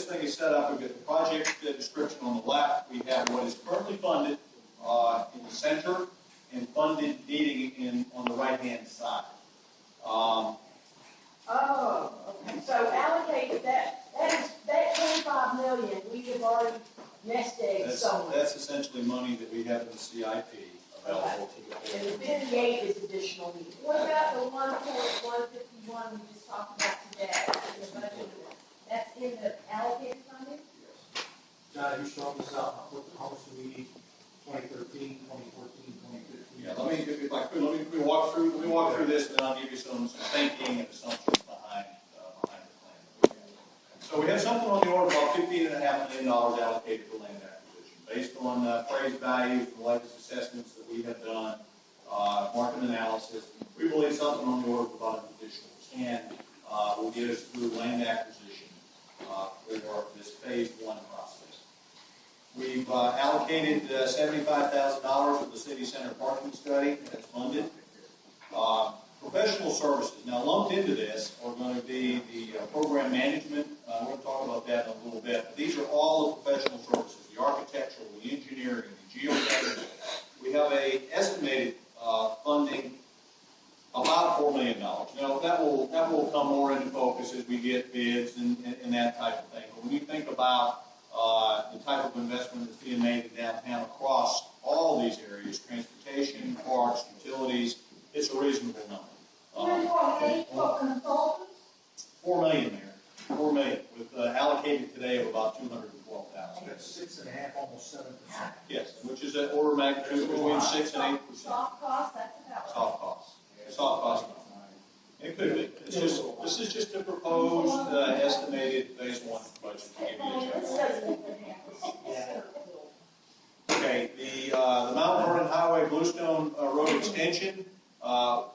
this thing is set up, we've got the project description on the left. We have what is currently funded in the center and funded needing on the right-hand side. Oh, okay. So allocated that 25 million, we have already nest egg somewhere. That's essentially money that we have in the CIP available to the And the 58 is additional need. What about the 1.151 we just talked about today? That's in the allocated funding? John, you showing this out, how much do we need, 2013, 2014, 2015? Yeah, let me walk through this, and then I'll give you some thinking and assumptions behind the plan. So we have something on the order of about $15.5 million allocated for land acquisition, based on appraised values and latest assessments that we have done, market analysis. We believe something on the order of about an additional 10 will get us through land acquisition for this phase 1 process. We've allocated $75,000 for the city center parking study that's funded. Professional services, now lumped into this are going to be the program management. We're going to talk about that in a little bit. But these are all the professional services, the architectural, the engineering, the geotechnical. We have an estimated funding about $4 million. Now that will come more into focus as we get bids and that type of thing. But when you think about the type of investment that's being made in downtown across all these areas, transportation, parks, utilities, it's a reasonable number. $4 million there. $4 million with allocated today of about $212,000. That's 6.5, almost 7%. Yes, which is an order of magnitude between 6 and 8%. Soft cost, that's about. Soft costs. Soft costs. It could be. This is just a proposed estimated phase 1 budget to give you a chance. Okay, the Mount Vernon Highway Bluestone Road extension.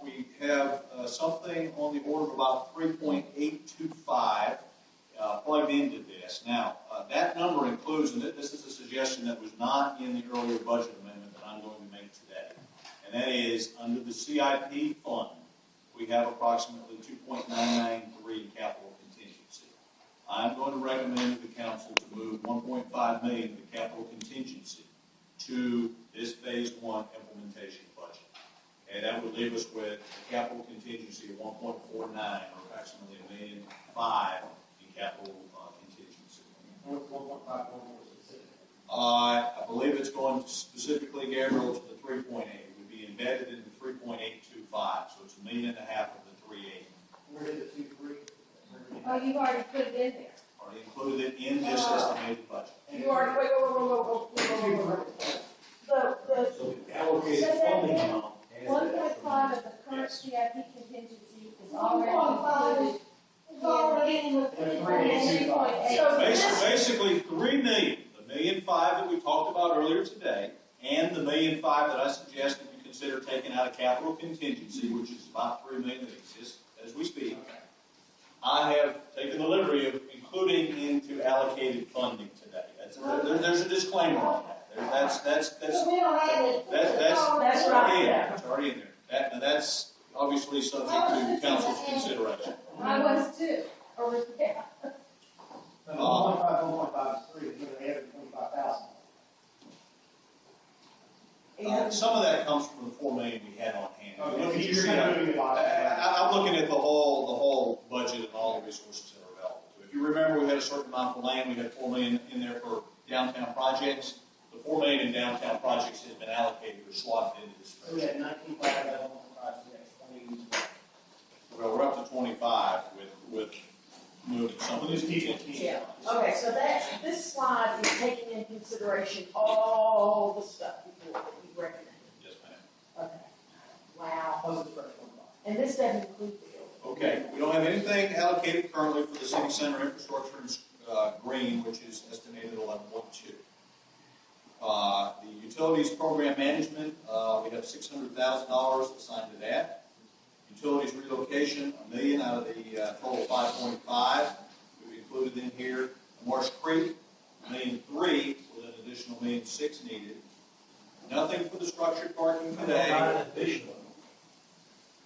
We have something on the order of about 3.825 plugged into this. Now, that number includes, and this is a suggestion that was not in the earlier budget amendment that I'm going to make today, and that is under the CIP fund, we have approximately 2.993 in capital contingency. I'm going to recommend to the council to move 1.5 million of the capital contingency to this phase 1 implementation budget. And that would leave us with a capital contingency of 1.49, or approximately $1.5 million in capital contingency. 1.5 more specific. I believe it's going specifically, Gabriel, to the 3.8. It would be embedded in the 3.825, so it's $1.5 million of the 3.8. Where did the 2.3? Oh, you've already put it in there. Already included it in this estimated budget. You already, wait. So the allocated funding amount. 1.5 of the current CIP contingency is already included. So Basically, $3 million, the $1.5 million that we talked about earlier today, and the $1.5 million that I suggest that you consider taking out of capital contingency, which is about $3 million that exists as we speak. I have taken the liberty of including into allocated funding today. There's a disclaimer on that. That's right. It's already in there. That's obviously subject to council's consideration. I was too. Yeah. 1.5 is 3. You're going to add 25,000. Some of that comes from the $4 million we had on hand. Okay. I'm looking at the whole budget and all the resources that are available. If you remember, we had a certain amount for land. We had $4 million in there for downtown projects. The $4 million in downtown projects has been allocated or slotted into this. So we had 19.5, that 1.5, 20. Well, we're up to 25 with moving some of these contingencies. Yeah. Okay, so this slide is taking into consideration all the stuff before that you recommended. Yes, ma'am. Okay. Wow. How's the first one? And this doesn't include the building. Okay, we don't have anything allocated currently for the city center infrastructure green, which is estimated at 11.2. The utilities program management, we have $600,000 assigned to that. Utilities relocation, $1 million out of the total 5.5 we've included in here. Marsh Creek, $1.3 million with an additional $1.6 million needed. Nothing for the structured parking today. Not an additional.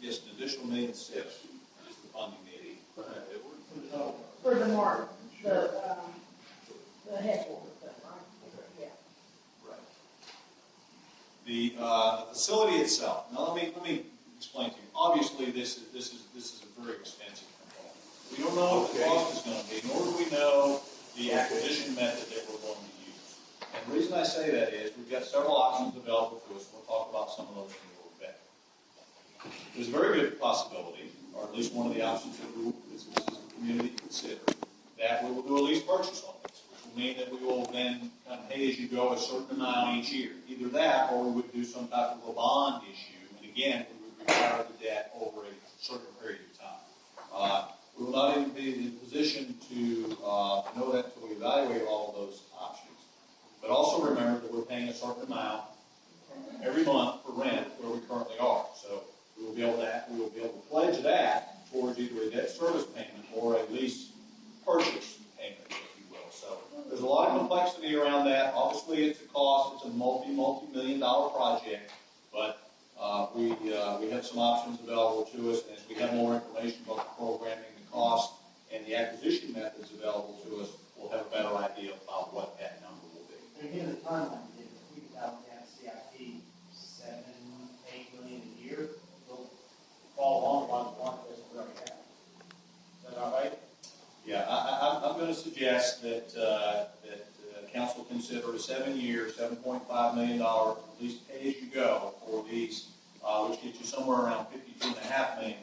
Yes, an additional $1.6 million is the funding needed. For the mark, the the headquarters thing, right? Yeah. Right. The facility itself. Now let me explain to you. Obviously, this is a very expensive component. We don't know what the cost is going to be, nor do we know the acquisition method that we're going to use. And the reason I say that is we've got several options available to us. We'll talk about some of those in a little bit. There's a very good possibility, or at least one of the options that this is the community consider, that we will do a lease purchase on this, which will mean that we will then kind of pay as you go a certain amount each year. Either that, or we would do some type of a bond issue, and again, we would retire the debt over a certain period of time. We will not even be in a position to know that until we evaluate all of those options. But also remember that we're paying a certain amount every month for rent where we currently are. So we will be able to pledge that towards either a debt service payment or a lease purchase payment, if you will. So there's a lot of complexity around that. Obviously, it's a cost. It's a multi-million-dollar project, but we have some options available to us, and as we have more information about the programming, the cost, and the acquisition methods available to us, we'll have a better idea about what that number will be. And again, the timeline, if we could have that CIP, 7, 8 million a year, it'll fall along a lot of the market that we already have. Is that all right? Yeah, I'm going to suggest that council consider a 7-year, $7.5 million lease pay-as-you-go for these, which gets you somewhere around $52.5 million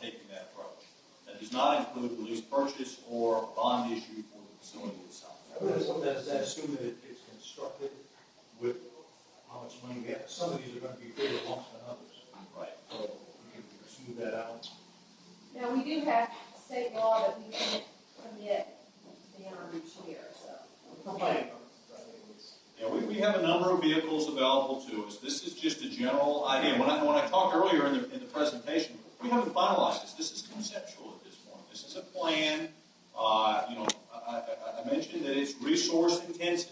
taking that approach. That does not include the lease purchase or bond issue for the facility itself. Does that assume that it's constructed with how much money we have? Some of these are going to be bigger lumps than others. Right. So we can smooth that out. Now, we do have state law that we can't commit beyond each year, so. For planning purposes, I think it's. Yeah, we have a number of vehicles available to us. This is just a general idea. When I talked earlier in the presentation, we haven't finalized this. This is conceptual at this point. This is a plan. I mentioned that it's resource intensive,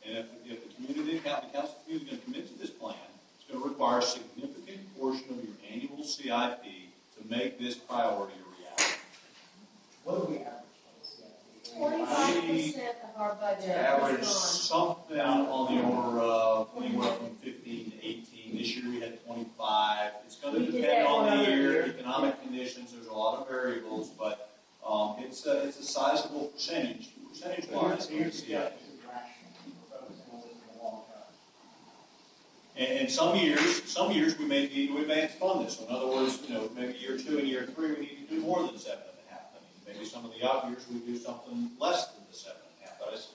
and if the community, the council community is going to commit to this plan, it's going to require a significant portion of your annual CIP to make this priority a reality. What do we average on the CIP? 25% of our budget Average is something on the order of anywhere from 15 to 18. This year we had 25. It's going to We did depend that on one the other year, year. economic conditions. There's a lot of variables, but it's a sizable percentage wise. So your CIP is rational, we're focusing on this in the long term. And some years we may need to advance fund this. So in other words, maybe year 2 and year 3 we need to do more than 7.5 million. Maybe some of the out years we do something less than the 7.5. But as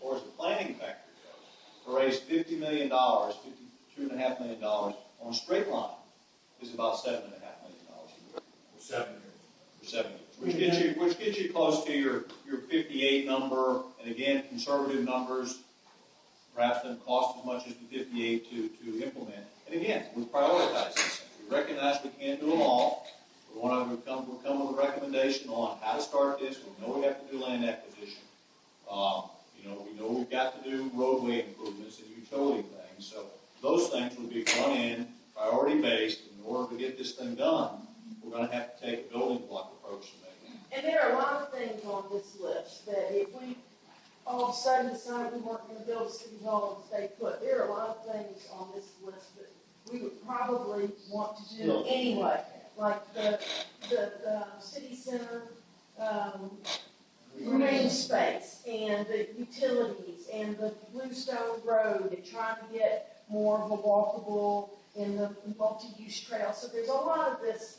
far as the planning factor goes, to raise $50 million, $52.5 million on a straight line is about $7.5 million a year. For 7 years. For 7 years, which gets you close to your 58 number, and again, conservative numbers, perhaps doesn't cost as much as the 58 to implement. And again, we prioritize these things. We recognize we can't do them all. We want to come with a recommendation on how to start this. We know we have to do land acquisition. We know we've got to do roadway improvements and utility things. So those things would be front end, priority based. In order to get this thing done, we're going to have to take a building block approach to make it. And there are a lot of things on this list that if we all of a sudden decide we weren't going to build a city hall and stay put, there are a lot of things on this list that we would probably want to do anyway. Like the city center, green space, and the utilities, and the Bluestone Road, and trying to get more of a walkable in the multi-use trail. So there's a lot of this,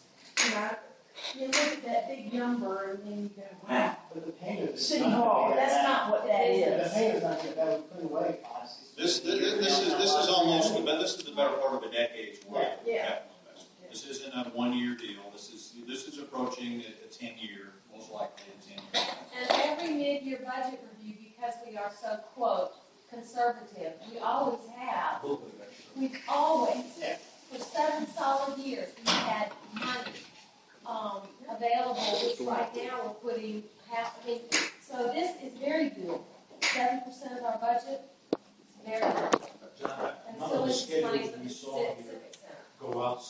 you look at that big number and then you go, wow, But the payment is City not Hall, gonna be that's that. not what that The is. payment's not gonna, that would put away costs. This is almost this is the better part of a decade's worth of Yeah. capital investment. This isn't a 1-year deal. This is approaching a 10-year, most likely a 10-year. And every mid-year budget review, because we are so, quote, conservative, we always have, A little bit of extra. we've always, for 7 solid years, we've had money available, which right now we're putting so this is very good. 7% of our budget, it's very good. John, And none so of the it's money schedules for we the Oh, saw here civic center. go out